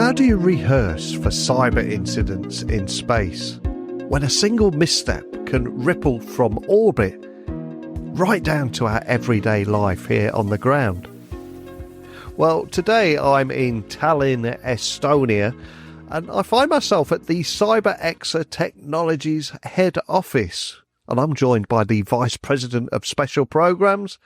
How do you rehearse for cyber incidents in space when a single misstep can ripple from orbit right down to our everyday life here on the ground? Well, today I'm in Tallinn, Estonia, and I find myself at the CybExer Technologies head office, and I'm joined by the Vice President of Special Programs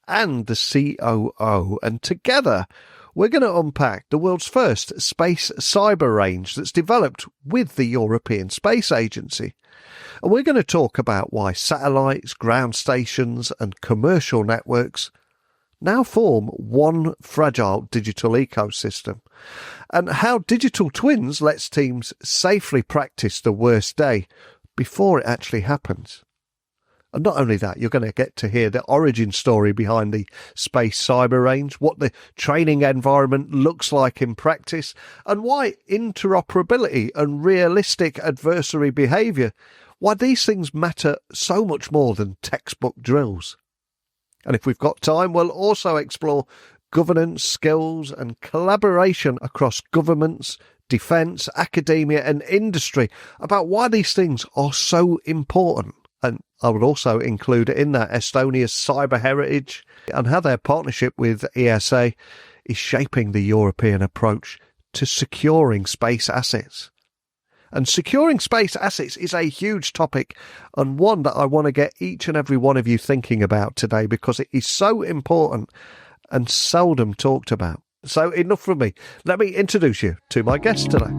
and the COO, and together we're going to unpack the world's first space cyber range that's developed with the European Space Agency. And we're going to talk about why satellites, ground stations and commercial networks now form one fragile digital ecosystem, and how digital twins lets teams safely practice the worst day before it actually happens. And not only that, you're going to get to hear the origin story behind the space cyber range, what the training environment looks like in practice, and why interoperability and realistic adversary behaviour, why these things matter so much more than textbook drills. And if we've got time, we'll also explore governance, skills and collaboration across governments, defence, academia and industry about why these things are so important. And I would also include in that Estonia's cyber heritage and how their partnership with ESA is shaping the European approach to securing space assets. And securing space assets is a huge topic, and one that I want to get each and every one of you thinking about today because it is so important and seldom talked about. So enough from me. Let me introduce you to my guest today.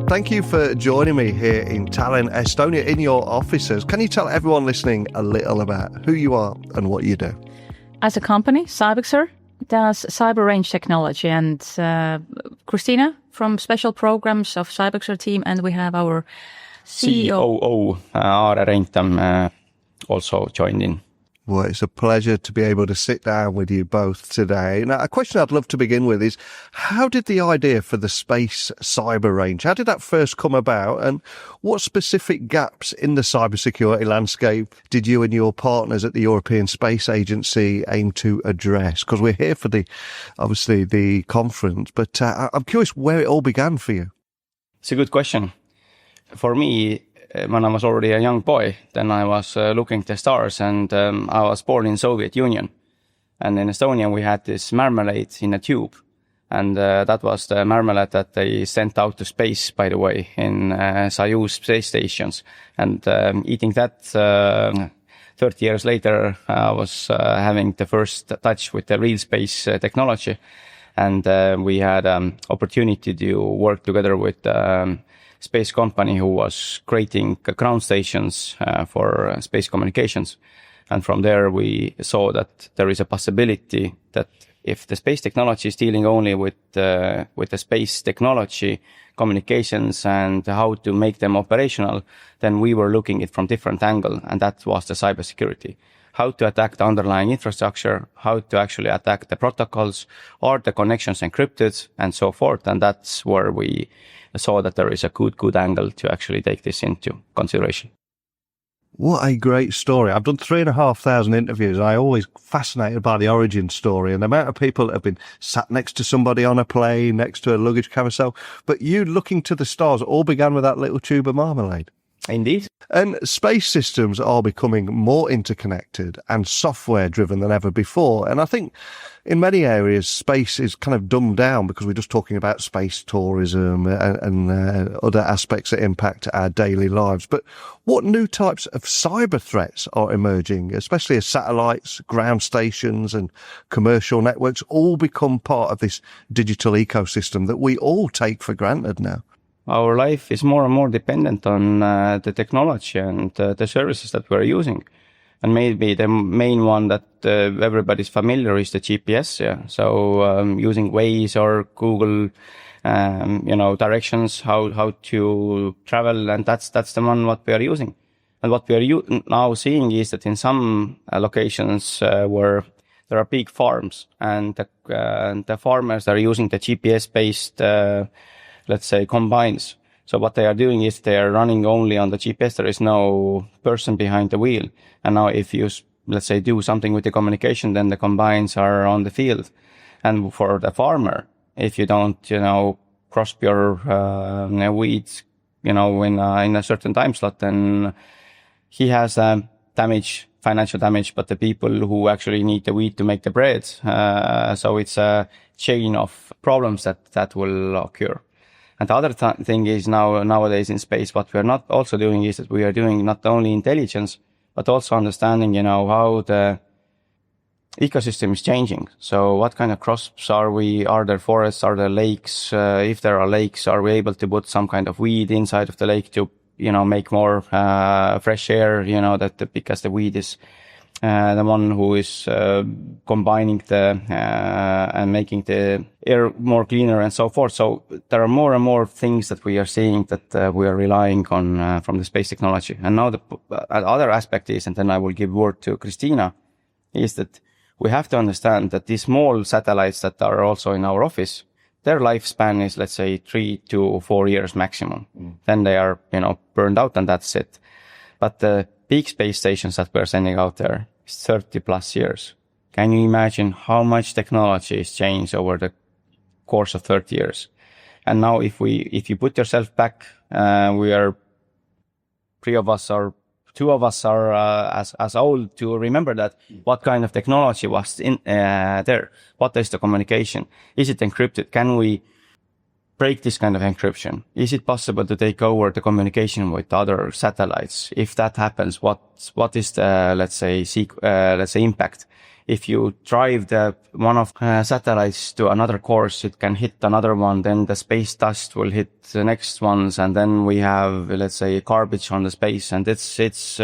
Thank you for joining me here in Tallinn, Estonia, in your offices. Can you tell everyone listening a little about who you are and what you do? As a company, CybExer does cyber range technology, and Kristiina from Special Programs of CybExer team, and we have our CEO. Aare Reintam also joined in. Well, it's a pleasure to be able to sit down with you both today. Now, a question I'd love to begin with is, how did the idea for the space cyber range, how did that first come about, and what specific gaps in the cybersecurity landscape did you and your partners at the European Space Agency aim to address? Because we're here for obviously the conference, but I'm curious where it all began for you. It's a good question. For me, when I was already a young boy, then I was looking at the stars, and I was born in Soviet Union. And in Estonia, we had this marmalade in a tube. And that was the marmalade that they sent out to space, by the way, in Soyuz space stations. And eating that 30 years later, I was having the first touch with the real space technology. And we had opportunity to work together with space company who was creating ground stations for space communications. And from there, we saw that there is a possibility that if the space technology is dealing only with the space technology communications and how to make them operational, then we were looking at it from different angle, and that was the cybersecurity. How to attack the underlying infrastructure, how to actually attack the protocols, are the connections encrypted, and so forth. And that's where we saw that there is a good angle to actually take this into consideration. What a great story. I've done 3,500 interviews. I'm always fascinated by the origin story and the amount of people that have been sat next to somebody on a plane, next to a luggage carousel. But you looking to the stars, it all began with that little tube of marmalade. Indeed. And space systems are becoming more interconnected and software driven than ever before. And I think in many areas, space is kind of dumbed down because we're just talking about space tourism and other aspects that impact our daily lives. But what new types of cyber threats are emerging, especially as satellites, ground stations and commercial networks all become part of this digital ecosystem that we all take for granted now? Our life is more and more dependent on the technology and the services that we're using. And maybe the main one that everybody's familiar is the GPS. Yeah. So using Waze or Google, directions, how to travel. And that's the one what we are using. And what we are now seeing is that in some locations where there are big farms and the farmers are using the GPS-based let's say, combines. So what they are doing is they are running only on the GPS. There is no person behind the wheel. And now if you, let's say, do something with the communication, then the combines are on the field. And for the farmer, if you don't, crop your weeds, in a certain time slot, then he has financial damage, but the people who actually need the wheat to make the bread. So it's a chain of problems that will occur. And the other thing is nowadays in space, what we're not also doing is that we are doing not only intelligence, but also understanding, how the ecosystem is changing. So what kind of crops are there forests, are there lakes? If there are lakes, are we able to put some kind of weed inside of the lake to, make more fresh air, because the weed is the one who is combining and making the air more cleaner and so forth. So there are more and more things that we are seeing that we are relying on from the space technology. And now the other aspect is, and then I will give word to Kristiina, is that we have to understand that these small satellites that are also in our office, their lifespan is, let's say, 3 to 4 years maximum. Then they are, burned out and that's it. But the big space stations that we're sending out there is 30 plus years. Can you imagine how much technology has changed over the course of 30 years? And now if you put yourself back, two of us are as old to remember that what kind of technology was in there. What is the communication? Is it encrypted? Can we break this kind of encryption? Is it possible to take over the communication with other satellites? If that happens, what is the, let's say impact? If you drive one of satellites to another course, it can hit another one, then the space dust will hit the next ones, and then we have, let's say, garbage on the space. And it's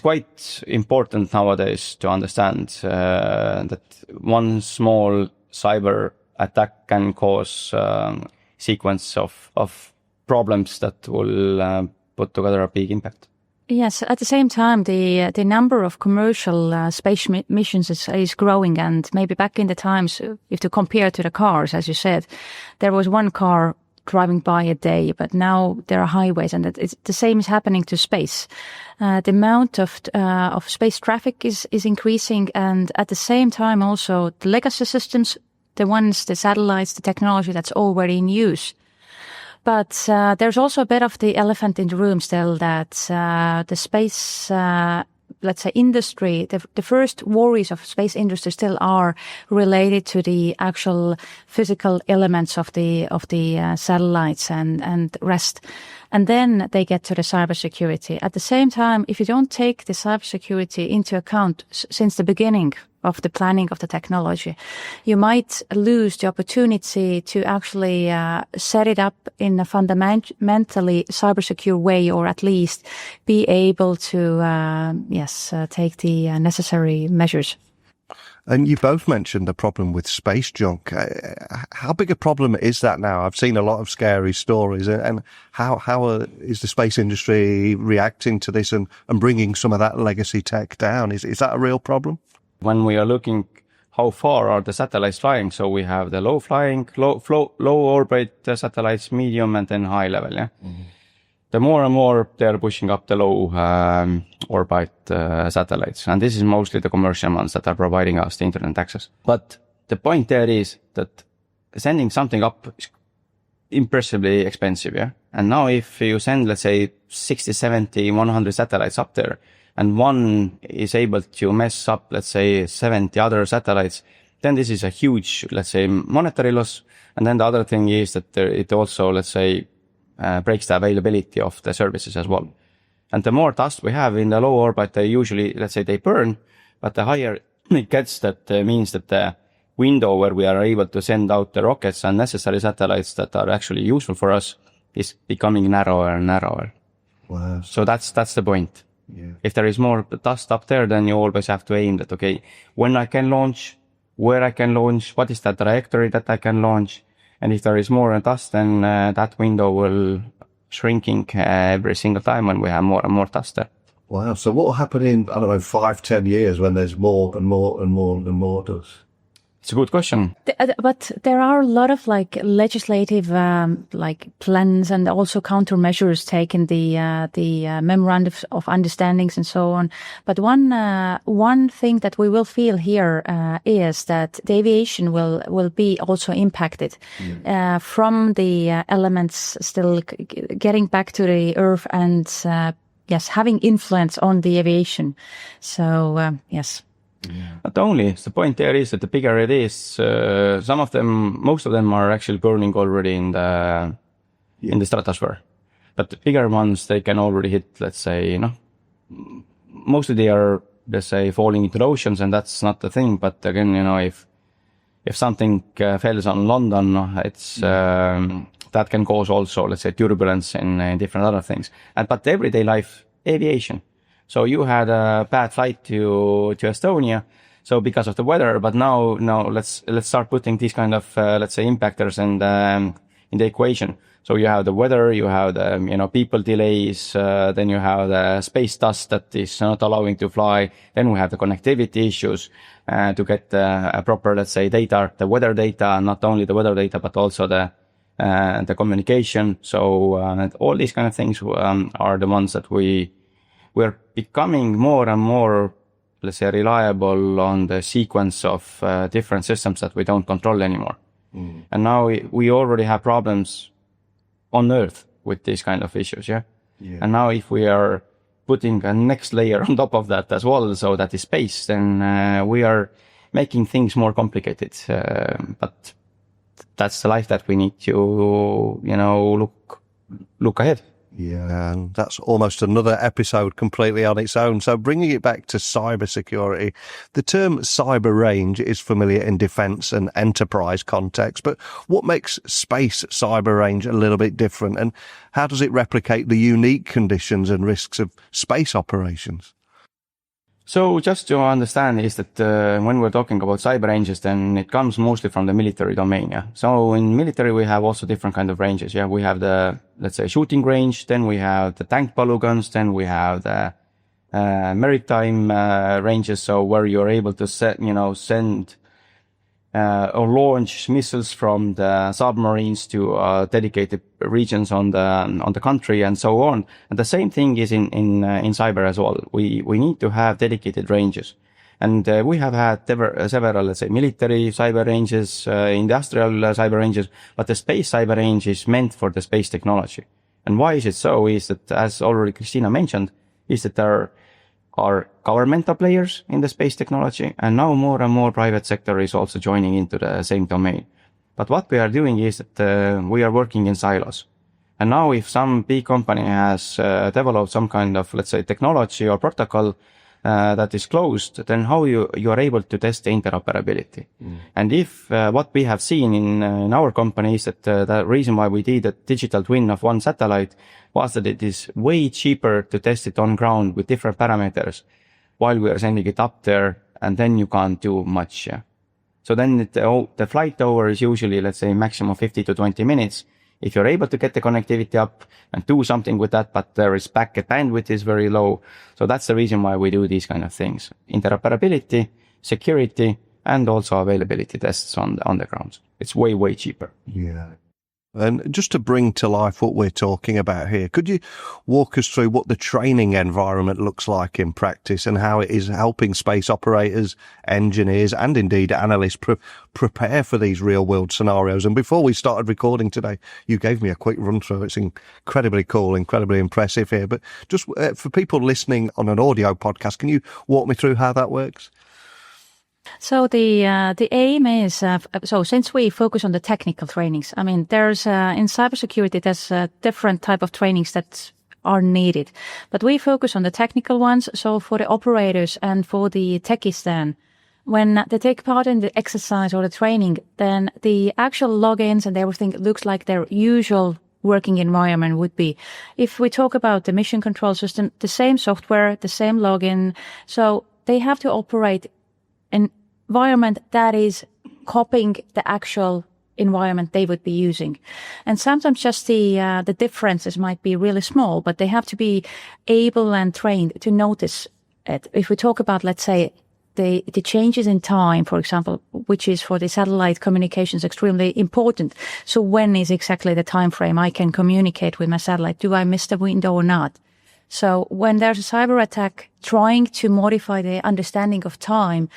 quite important nowadays to understand that one small cyber attack can cause sequence of problems that will put together a big impact. Yes, at the same time, the number of commercial space missions is growing, and maybe back in the times, if to compare to the cars, as you said, there was one car driving by a day, but now there are highways, and the same is happening to space. The amount of space traffic is increasing, and at the same time also the legacy systems, the satellites, the technology that's already in use. But there's also a bit of the elephant in the room still, that the space, let's say, industry, the first worries of space industry still are related to the actual physical elements of the satellites and rest. And then they get to the cybersecurity. At the same time, if you don't take the cybersecurity into account since the beginning of the planning of the technology, you might lose the opportunity to actually set it up in a fundamentally cybersecure way, or at least be able to, take the necessary measures. And you both mentioned the problem with space junk. How big a problem is that now? I've seen a lot of scary stories. And how is the space industry reacting to this and bringing some of that legacy tech down? Is that a real problem? When we are looking how far are the satellites flying, so we have the low orbit satellites, medium, and then high level. Yeah. Mm-hmm. The more and more they are pushing up the low orbit satellites, and this is mostly the commercial ones that are providing us the internet access. But the point there is that sending something up is impressively expensive. Yeah. And now if you send, let's say, 60, 70, 100 satellites up there, and one is able to mess up, let's say, 70 other satellites, then this is a huge, let's say, monetary loss. And then the other thing is that it also, let's say, breaks the availability of the services as well. And the more dust we have in the low orbit, they usually, let's say, they burn, but the higher it gets, that means that the window where we are able to send out the rockets and necessary satellites that are actually useful for us is becoming narrower and narrower. Wow. So that's the point. Yeah. If there is more dust up there, then you always have to aim that, okay, when I can launch, where I can launch, what is the trajectory that I can launch? And if there is more dust, then that window will shrinking every single time when we have more and more dust there. Wow. So what will happen in, 5-10 years when there's more and more and more and more dust? It's a good question. But there are a lot of like legislative like plans and also countermeasures taken, the memorandum of understandings and so on. But one thing that we will feel here is that the aviation will be also impacted from the elements still getting back to the earth and yes, having influence on the aviation. So yes. Yeah. Not only, the point there is that the bigger it is, most of them are actually burning already in the stratosphere. But the bigger ones, they can already hit, let's say, mostly they are, let's say, falling into the oceans, and that's not the thing. But again, if something falls on London, it's that can cause also, let's say, turbulence in different other things. But everyday life, aviation. So you had a bad flight to Estonia, so because of the weather. But now let's start putting these kind of let's say impactors in the equation. So you have the weather, you have the people delays, then you have the space dust that is not allowing to fly. Then we have the connectivity issues to get a proper, let's say, data, the weather data, not only the weather data but also the communication. So all these kind of things are the ones that we're becoming more and more, let's say, reliable on the sequence of different systems that we don't control anymore. And now we already have problems on Earth with these kind of issues, yeah? And now if we are putting a next layer on top of that as well, so that is space, then we are making things more complicated. But that's the life that we need to, look ahead. Yeah, and that's almost another episode completely on its own. So bringing it back to cybersecurity, the term cyber range is familiar in defence and enterprise context, but what makes space cyber range a little bit different, and how does it replicate the unique conditions and risks of space operations? So just to understand is that when we're talking about cyber ranges, then it comes mostly from the military domain. Yeah. So in military, we have also different kind of ranges. Yeah. We have the, let's say, shooting range. Then we have the tank polygons. Then we have the maritime ranges. So where you're able to send or launch missiles from the submarines to dedicated regions on the country and so on. And the same thing is in cyber as well. We need to have dedicated ranges. And we have had several, let's say, military cyber ranges, industrial cyber ranges, but the space cyber range is meant for the space technology. And why is it so? Is that, as already Kristiina mentioned, is that there are governmental players in the space technology, and now more and more private sector is also joining into the same domain. But what we are doing is that we are working in silos. And now if some big company has developed some kind of, let's say, technology or protocol that is closed, then how you are able to test the interoperability. And if what we have seen in our company is that the reason why we did a digital twin of one satellite was that it is way cheaper to test it on ground with different parameters while we are sending it up there, and then you can't do much. Yeah? So then the flight over is usually, let's say, maximum 50 to 20 minutes. If you're able to get the connectivity up and do something with that, but there is packet bandwidth is very low. So that's the reason why we do these kind of things. Interoperability, security, and also availability tests on the ground. It's way, way cheaper. Yeah. And just to bring to life what we're talking about here, could you walk us through what the training environment looks like in practice and how it is helping space operators, engineers, and indeed analysts prepare for these real-world scenarios? And before we started recording today, you gave me a quick run-through. It's incredibly cool, incredibly impressive here. But just for people listening on an audio podcast, can you walk me through how that works? So the aim is, so since we focus on the technical trainings, I mean, there's, in cybersecurity, there's different type of trainings that are needed, but we focus on the technical ones. So for the operators and for the techies then, when they take part in the exercise or the training, then the actual logins and everything looks like their usual working environment would be. If we talk about the mission control system, the same software, the same login, so they have to operate an environment that is copying the actual environment they would be using. And sometimes just the differences might be really small, but they have to be able and trained to notice it. If we talk about, let's say, the changes in time, for example, which is for the satellite communications extremely important. So when is exactly the time frame I can communicate with my satellite? Do I miss the window or not? So when there's a cyber attack trying to modify the understanding of time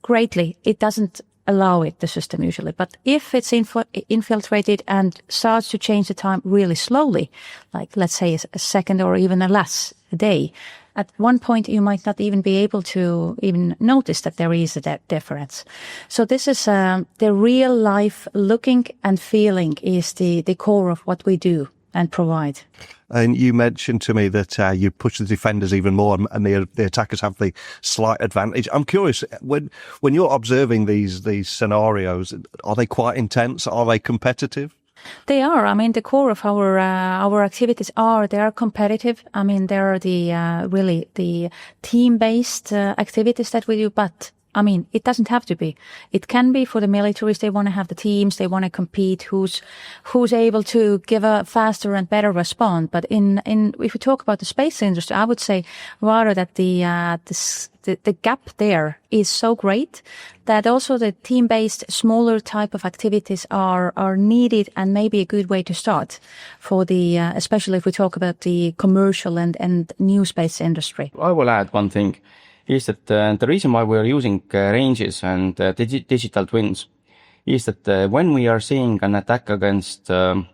greatly, it doesn't allow it, the system usually. But if it's infiltrated and starts to change the time really slowly, like let's say a second or even a less day, at one point you might not even be able to even notice that there is a difference. So this is the real life looking and feeling is the core of what we do and provide. And you mentioned to me that you push the defenders even more, and the attackers have the slight advantage. I'm curious, when you're observing these scenarios, are they quite intense? Are they competitive? They are. I mean, the core of our activities they are competitive. I mean, there are the really the team-based activities that we do, but I mean, it doesn't have to be. It can be for the militaries. They want to have the teams. They want to compete. Who's able to give a faster and better response. But if we talk about the space industry, I would say rather that the gap there is so great that also the team-based smaller type of activities are needed and maybe a good way to start for the especially if we talk about the commercial and new space industry. I will add one thing. Is that the reason why we're using ranges and digital twins is that when we are seeing an attack against real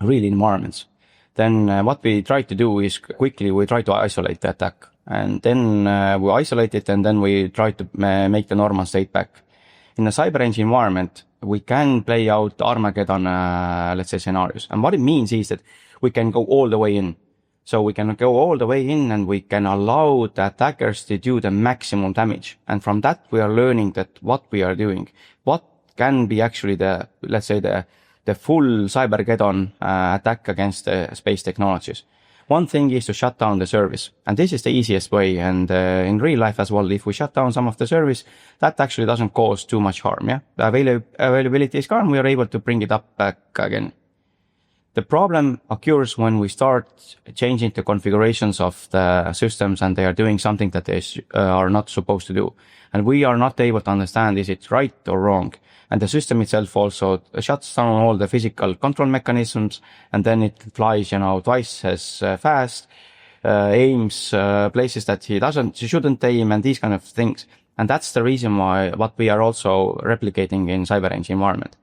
environments, then what we try to do is quickly we try to isolate the attack, and then we isolate it, and then we try to make the normal state back. In a cyber range environment, we can play out Armageddon, let's say, scenarios. And what it means is that we can go all the way in. So we can go all the way in and we can allow the attackers to do the maximum damage. And from that, we are learning that what we are doing, what can be actually let's say the full Cybergeddon attack against the space technologies. One thing is to shut down the service. And this is the easiest way. And in real life as well, if we shut down some of the service, that actually doesn't cause too much harm. Yeah, the availability is gone. We are able to bring it up back again. The problem occurs when we start changing the configurations of the systems and they are doing something that they are not supposed to do. And we are not able to understand is it right or wrong. And the system itself also shuts down all the physical control mechanisms, and then it flies, twice as fast, aims places that he shouldn't aim, and these kind of things. And that's the reason why what we are also replicating in cyber range environment.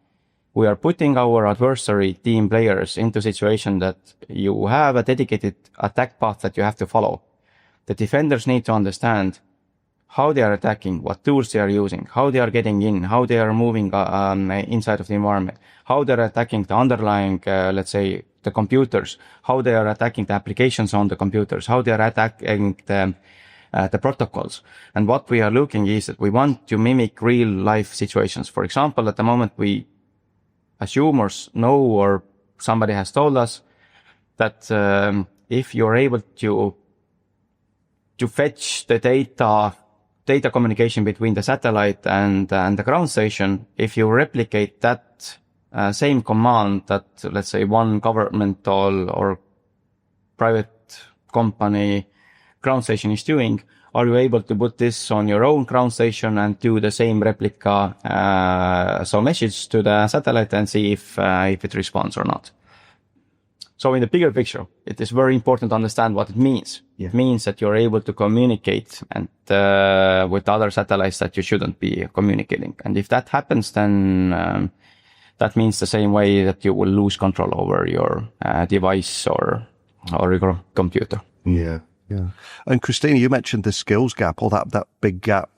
We are putting our adversary team players into a situation that you have a dedicated attack path that you have to follow. The defenders need to understand how they are attacking, what tools they are using, how they are getting in, how they are moving inside of the environment, how they are attacking the underlying, let's say, the computers, how they are attacking the applications on the computers, how they are attacking the protocols. And what we are looking is that we want to mimic real life situations. For example, at the moment we assume or know, or somebody has told us that if you're able to fetch the data communication between the satellite and the ground station, if you replicate that same command that, let's say, one governmental or private company ground station is doing, are you able to put this on your own ground station and do the same replica, so message to the satellite and see if it responds or not? So in the bigger picture, it is very important to understand what it means. Yeah. It means that you're able to communicate and with other satellites that you shouldn't be communicating. And if that happens, then that means the same way that you will lose control over your device or your computer. Yeah. Yeah. And Kristiina, you mentioned the skills gap, or that big gap.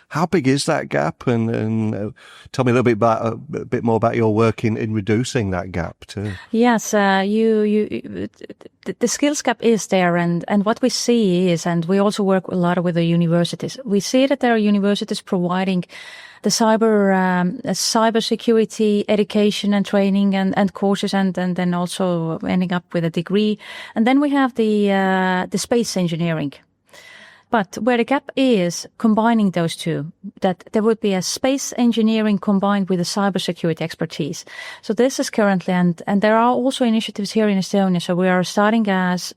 How big is that gap? And tell me a little bit a bit more about your work in reducing that gap too. Yes, the skills gap is there, and what we see is, and we also work a lot with the universities. We see that there are universities providing the cybersecurity education and training and courses, and then also ending up with a degree. And then we have the space engineering. But where the gap is combining those two, that there would be a space engineering combined with a cybersecurity expertise. So this is currently, and there are also initiatives here in Estonia. So we are starting as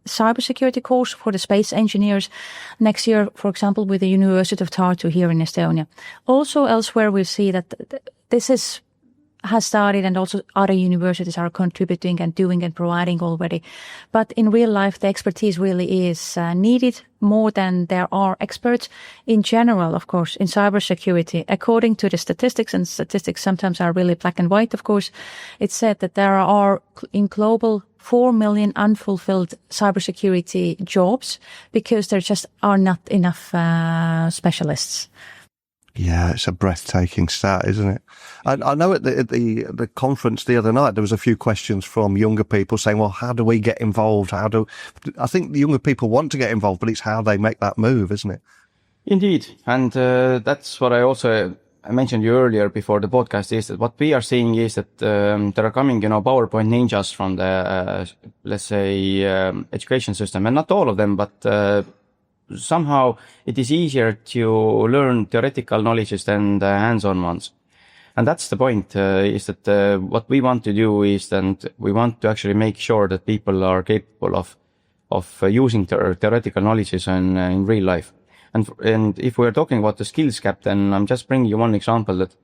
cybersecurity course for the space engineers next year, for example, with the University of Tartu here in Estonia. Also elsewhere we see that this has started, and also other universities are contributing and doing and providing already. But in real life, the expertise really is needed more than there are experts in general, of course, in cybersecurity. According to the statistics, and statistics sometimes are really black and white, of course, it's said that there are in global 4 million unfulfilled cybersecurity jobs because there just are not enough specialists. Yeah, it's a breathtaking stat, isn't it? I know at the conference the other night, there was a few questions from younger people saying, well, how do we get involved? I think the younger people want to get involved, but it's how they make that move, isn't it? Indeed. And that's what I mentioned you earlier before the podcast, is that what we are seeing is that there are coming, PowerPoint ninjas from the, let's say, education system, and not all of them, but somehow it is easier to learn theoretical knowledges than the hands-on ones. And that's the point, is that what we want to do is that we want to actually make sure that people are capable of using their theoretical knowledges in real life. And if we're talking about the skills gap, then I'm just bringing you one example that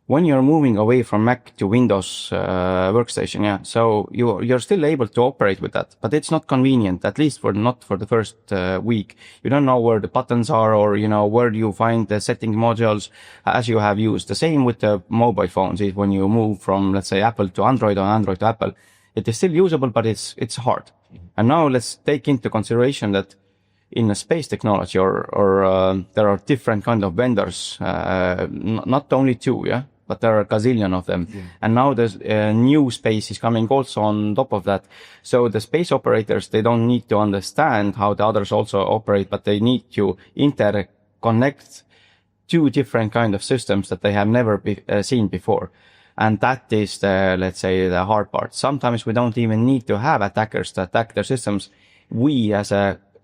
when you're moving away from Mac to Windows workstation, so you're still able to operate with that, but it's not convenient, at least not for the first week. You don't know where the buttons are, or where do you find the setting modules as you have used. The same with the mobile phones is when you move from, let's say, Apple to Android, or Android to Apple. It is still usable, but it's hard. And now let's take into consideration that in a space technology, or there are different kind of vendors, not only two, but there are a gazillion of them. Yeah. And now there's new space is coming also on top of that. So the space operators, they don't need to understand how the others also operate, but they need to interconnect two different kind of systems that they have never seen before. And that is let's say, the hard part. Sometimes we don't even need to have attackers to attack their systems. We as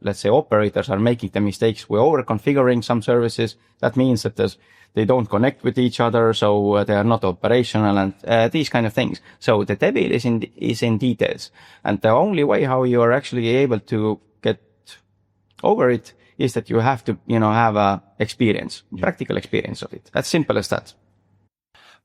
let's say, operators are making the mistakes. We're over-configuring some services. That means that they don't connect with each other, so they are not operational, and these kind of things. So the devil is in details. And the only way how you are actually able to get over it is that you have to, have a experience, practical experience of it. As simple as that.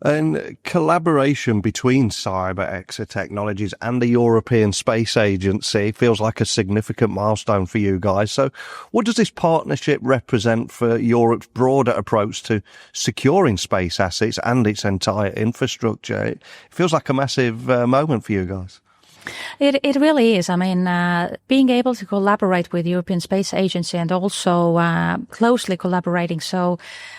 And collaboration between CybExer Technologies and the European Space Agency feels like a significant milestone for you guys. So what does this partnership represent for Europe's broader approach to securing space assets and its entire infrastructure? It feels like a massive moment for you guys. It really is. I mean, being able to collaborate with the European Space Agency and also closely collaborating, so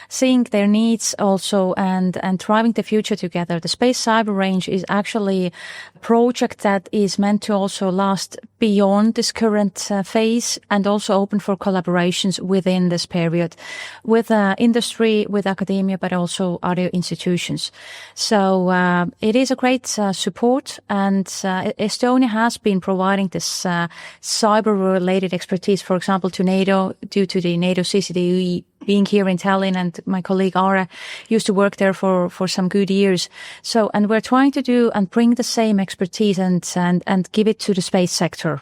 seeing their needs also and driving the future together. The Space Cyber Range is actually a project that is meant to also last beyond this current phase, and also open for collaborations within this period with industry, with academia, but also other institutions. So it is a great support, and Estonia has been providing this cyber-related expertise, for example, to NATO, due to the NATO CCTV being here in Tallinn, and my colleague Aare used to work there for some good years. So, and we're trying to do and bring the same expertise and give it to the space sector.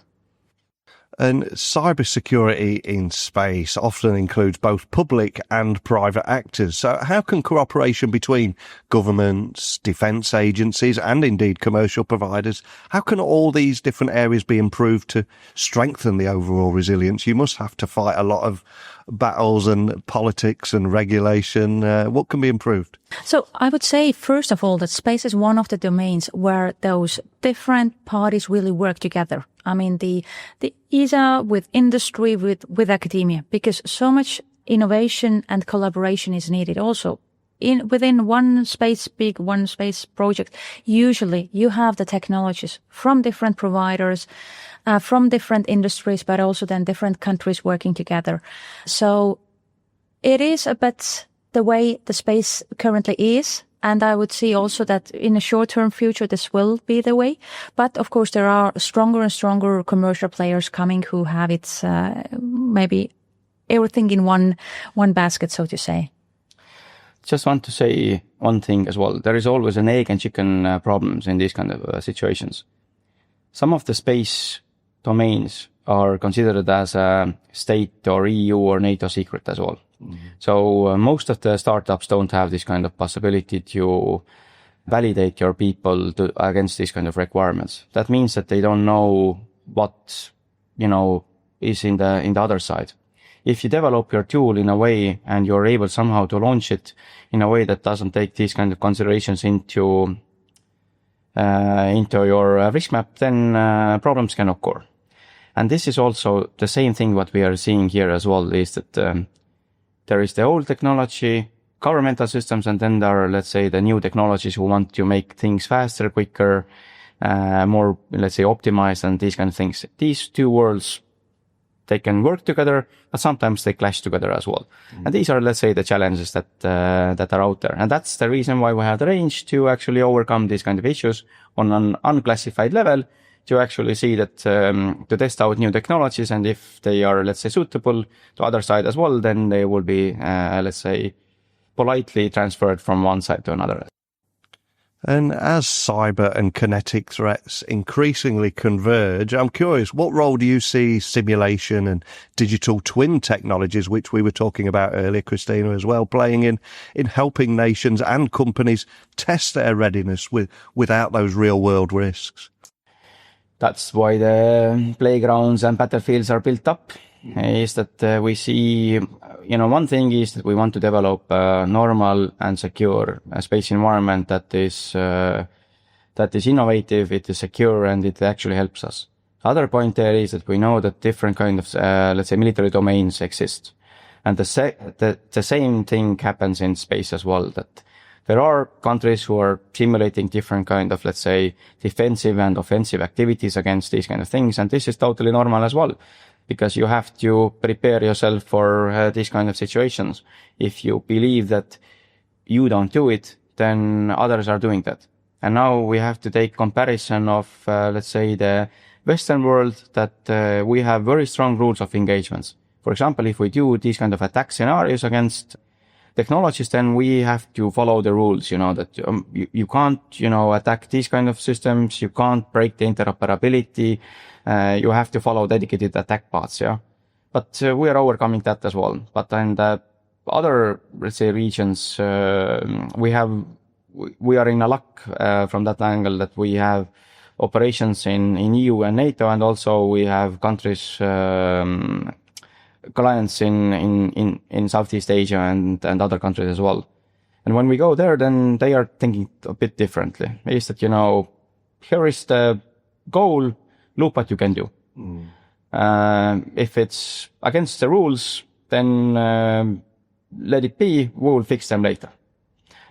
And cybersecurity in space often includes both public and private actors. So how can cooperation between governments, defence agencies, and indeed commercial providers, how can all these different areas be improved to strengthen the overall resilience? You must have to fight a lot of battles and politics and regulation. What can be improved? So I would say, first of all, that space is one of the domains where those different parties really work together. I mean, the ESA with industry, with academia, because so much innovation and collaboration is needed also. Within one space project, usually you have the technologies from different providers, from different industries, but also then different countries working together. So it is a bit the way the space currently is. And I would see also that in a short-term future, this will be the way. But of course, there are stronger and stronger commercial players coming who have its maybe everything in one basket, so to say. Just want to say one thing as well. There is always an egg and chicken problems in these kind of situations. Some of the space domains are considered as a state or EU or NATO secret as well. So most of the startups don't have this kind of possibility to validate your people against these kind of requirements. That means that they don't know what, is in the other side. If you develop your tool in a way and you're able somehow to launch it in a way that doesn't take these kind of considerations into your risk map, then problems can occur. And this is also the same thing what we are seeing here as well, is that there is the old technology, governmental systems, and then there are, let's say, the new technologies who want to make things faster, quicker, more, let's say, optimized and these kind of things. These two worlds, they can work together, but sometimes they clash together as well. And these are, let's say, the challenges that are out there. And that's the reason why we have the range to actually overcome these kind of issues on an unclassified level, to actually see that, to test out new technologies. And if they are, let's say, suitable to other side as well, then they will be, let's say, politely transferred from one side to another. And as cyber and kinetic threats increasingly converge, I'm curious, what role do you see simulation and digital twin technologies, which we were talking about earlier, Kristiina, as well, playing in helping nations and companies test their readiness without those real-world risks? That's why the playgrounds and battlefields are built up, is that we see, one thing is that we want to develop a normal and secure space environment that is innovative, it is secure, and it actually helps us. The other point there is that we know that different kind of, let's say, military domains exist. And the same thing happens in space as well, that there are countries who are simulating different kind of, let's say, defensive and offensive activities against these kind of things. And this is totally normal as well, because you have to prepare yourself for these kind of situations. If you believe that you don't do it, then others are doing that. And now we have to take comparison of, let's say, the Western world, that we have very strong rules of engagements. For example, if we do these kind of attack scenarios against technologies, then we have to follow the rules, that you can't, attack these kind of systems. You can't break the interoperability. You have to follow dedicated attack paths, yeah. But we are overcoming that as well. But in the other, let's say, regions, we are in a luck from that angle, that we have operations in EU and NATO, and also we have countries, clients in Southeast Asia and other countries as well. And when we go there, then they are thinking a bit differently. Is that, here is the goal, look what you can do. If it's against the rules, then let it be, we will fix them later.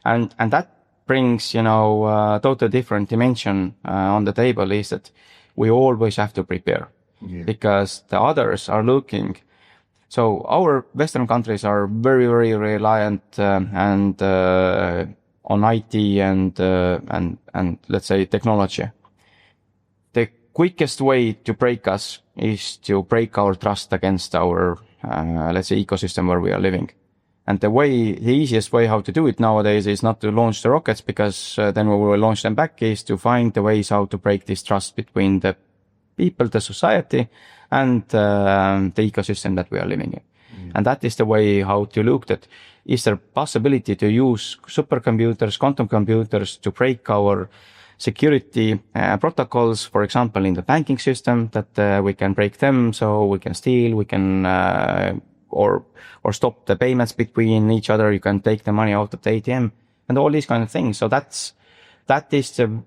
And that brings, a totally different dimension on the table, is that we always have to prepare. Because the others are looking. So our Western countries are very, very reliant and on IT and let's say technology. The quickest way to break us is to break our trust against our let's say ecosystem where we are living. And the easiest way how to do it nowadays is not to launch the rockets, because then we will launch them back, is to find the ways how to break this trust between the people, the society, and the ecosystem that we are living in. And that is the way how to look at, is there possibility to use supercomputers, quantum computers to break our security protocols, for example, in the banking system, that we can break them, so we can steal, we can or stop the payments between each other, you can take the money out of the ATM, and all these kind of things. So that is the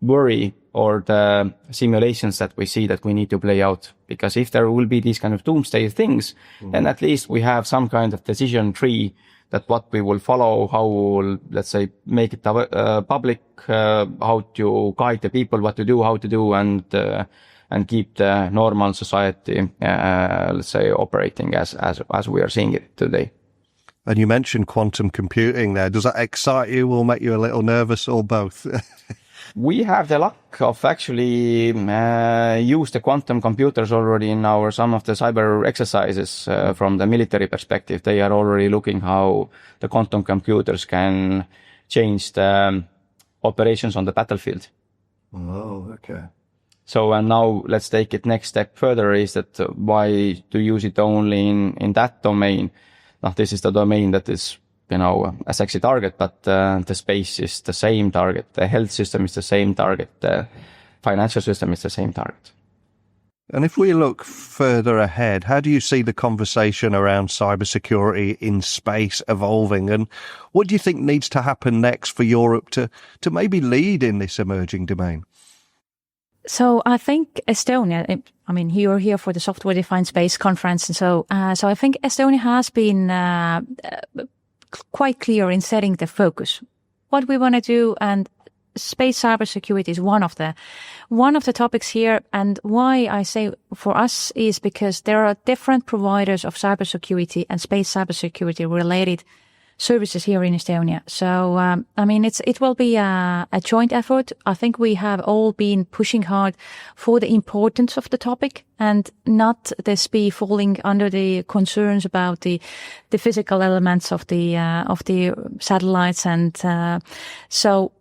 worry or the simulations that we see that we need to play out. Because if there will be these kind of doomsday things, then at least we have some kind of decision tree that what we will follow, how we will, let's say, make it public, how to guide the people, what to do, how to do, and keep the normal society, let's say, operating as we are seeing it today. And you mentioned quantum computing there. Does that excite you or make you a little nervous, or both? We have the luck of actually use the quantum computers already in some of the cyber exercises from the military perspective. They are already looking how the quantum computers can change the operations on the battlefield. Oh, okay. So and now let's take it next step further is that why to use it only in that domain? Now, this is the domain that is, a sexy target, but the space is the same target. The health system is the same target. The financial system is the same target. And if we look further ahead, how do you see the conversation around cybersecurity in space evolving? And what do you think needs to happen next for Europe to maybe lead in this emerging domain? So I think Estonia, you're here for the Software Defined Space conference. And so I think Estonia has been quite clear in setting the focus, what we want to do, and space cybersecurity is one of the topics here. And why I say for us is because there are different providers of cybersecurity and space cybersecurity related services here in Estonia. So, it will be a joint effort. I think we have all been pushing hard for the importance of the topic and not this be falling under the concerns about the physical elements of the satellites. And, so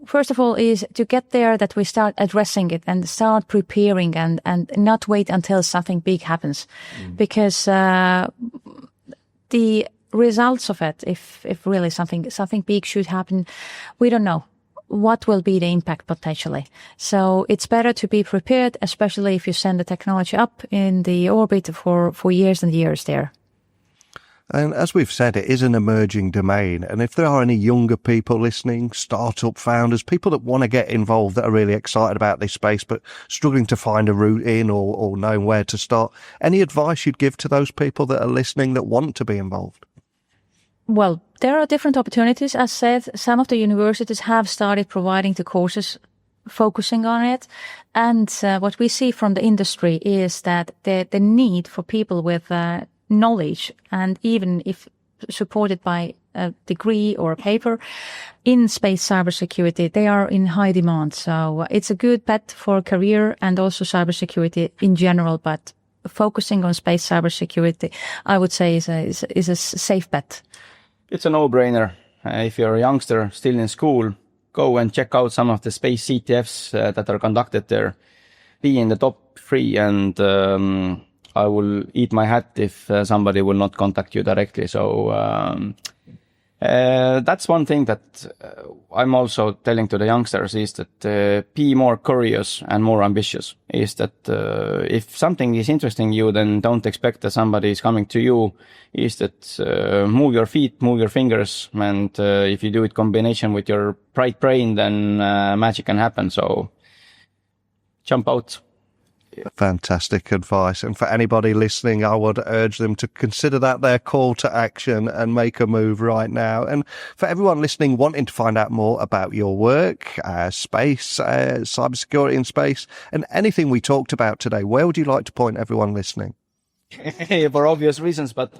first of all is to get there that we start addressing it and start preparing and not wait until something big happens. Because, the results of it, if really something big should happen, we don't know what will be the impact potentially. So it's better to be prepared, especially if you send the technology up in the orbit for years and years there. And as we've said, it is an emerging domain. And if there are any younger people listening, startup founders, people that want to get involved, that are really excited about this space, but struggling to find a route in or knowing where to start, any advice you'd give to those people that are listening that want to be involved? Well, there are different opportunities. As said, some of the universities have started providing the courses focusing on it. And what we see from the industry is that the need for people with knowledge, and even if supported by a degree or a paper in space cybersecurity, they are in high demand. So it's a good bet for a career and also cybersecurity in general. But focusing on space cybersecurity, I would say is a safe bet. It's a no-brainer. If you're a youngster still in school, go and check out some of the space CTFs that are conducted there. Be in the top 3, and I will eat my hat if somebody will not contact you directly. So that's one thing that I'm also telling to the youngsters is that be more curious and more ambitious. Is that if something is interesting you, then don't expect that somebody is coming to you. Is that move your feet, move your fingers, and if you do it combination with your bright brain, then magic can happen. So jump out. Fantastic advice. And for anybody listening, I would urge them to consider that their call to action and make a move right now. And for everyone listening, wanting to find out more about your work, space, cybersecurity in space, and anything we talked about today, where would you like to point everyone listening? For obvious reasons, but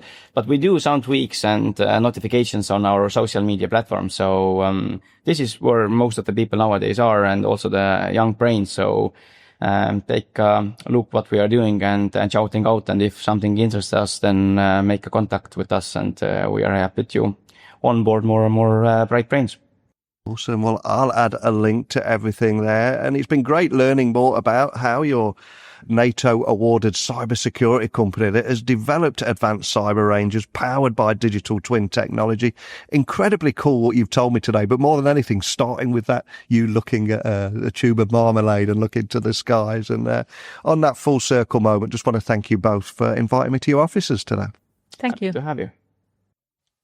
we do sound tweaks and notifications on our social media platforms. So this is where most of the people nowadays are, and also the young brains. So take a look what we are doing and shouting out. And if something interests us, then make a contact with us, and we are happy to onboard more and more bright brains. Awesome. Well, I'll add a link to everything there. And it's been great learning more about how your NATO-awarded cybersecurity company that has developed advanced cyber ranges powered by digital twin technology. Incredibly cool what you've told me today, but more than anything, starting with that, you looking at a tube of marmalade and looking to the skies. And on that full circle moment, just want to thank you both for inviting me to your offices today. Thank you. Happy to have you.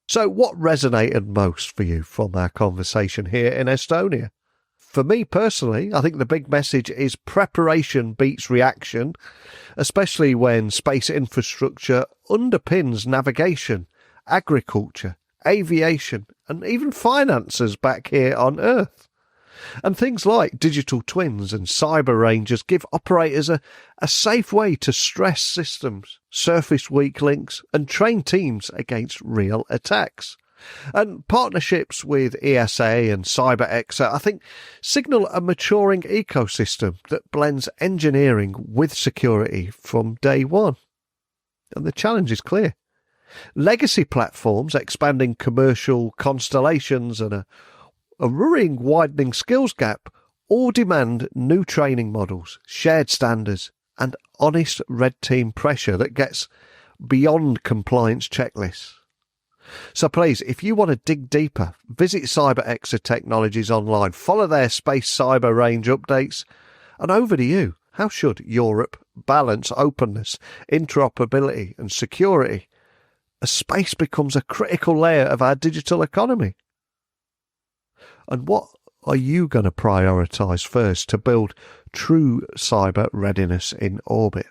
So what resonated most for you from our conversation here in Estonia? For me personally, I think the big message is preparation beats reaction, especially when space infrastructure underpins navigation, agriculture, aviation, and even finances back here on Earth. And things like digital twins and cyber rangers give operators a safe way to stress systems, surface weak links, and train teams against real attacks. And partnerships with ESA and CybExer, I think, signal a maturing ecosystem that blends engineering with security from day one. And the challenge is clear. Legacy platforms expanding commercial constellations and a worrying widening skills gap all demand new training models, shared standards, and honest red team pressure that gets beyond compliance checklists. So please, if you want to dig deeper, visit CybExer Technologies online, follow their space cyber range updates, and over to you. How should Europe balance openness, interoperability and security as space becomes a critical layer of our digital economy? And what are you going to prioritise first to build true cyber readiness in orbit?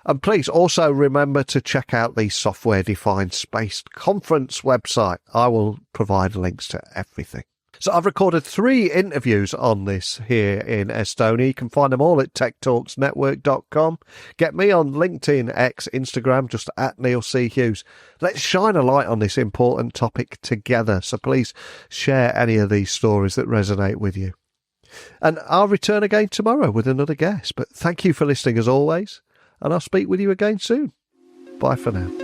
And please also remember to check out the Software Defined Space Conference website. I will provide links to everything. So I've recorded 3 interviews on this here in Estonia. You can find them all at techtalksnetwork.com. Get me on LinkedIn, X, Instagram, just at Neil C. Hughes. Let's shine a light on this important topic together. So please share any of these stories that resonate with you. And I'll return again tomorrow with another guest. But thank you for listening as always. And I'll speak with you again soon. Bye for now.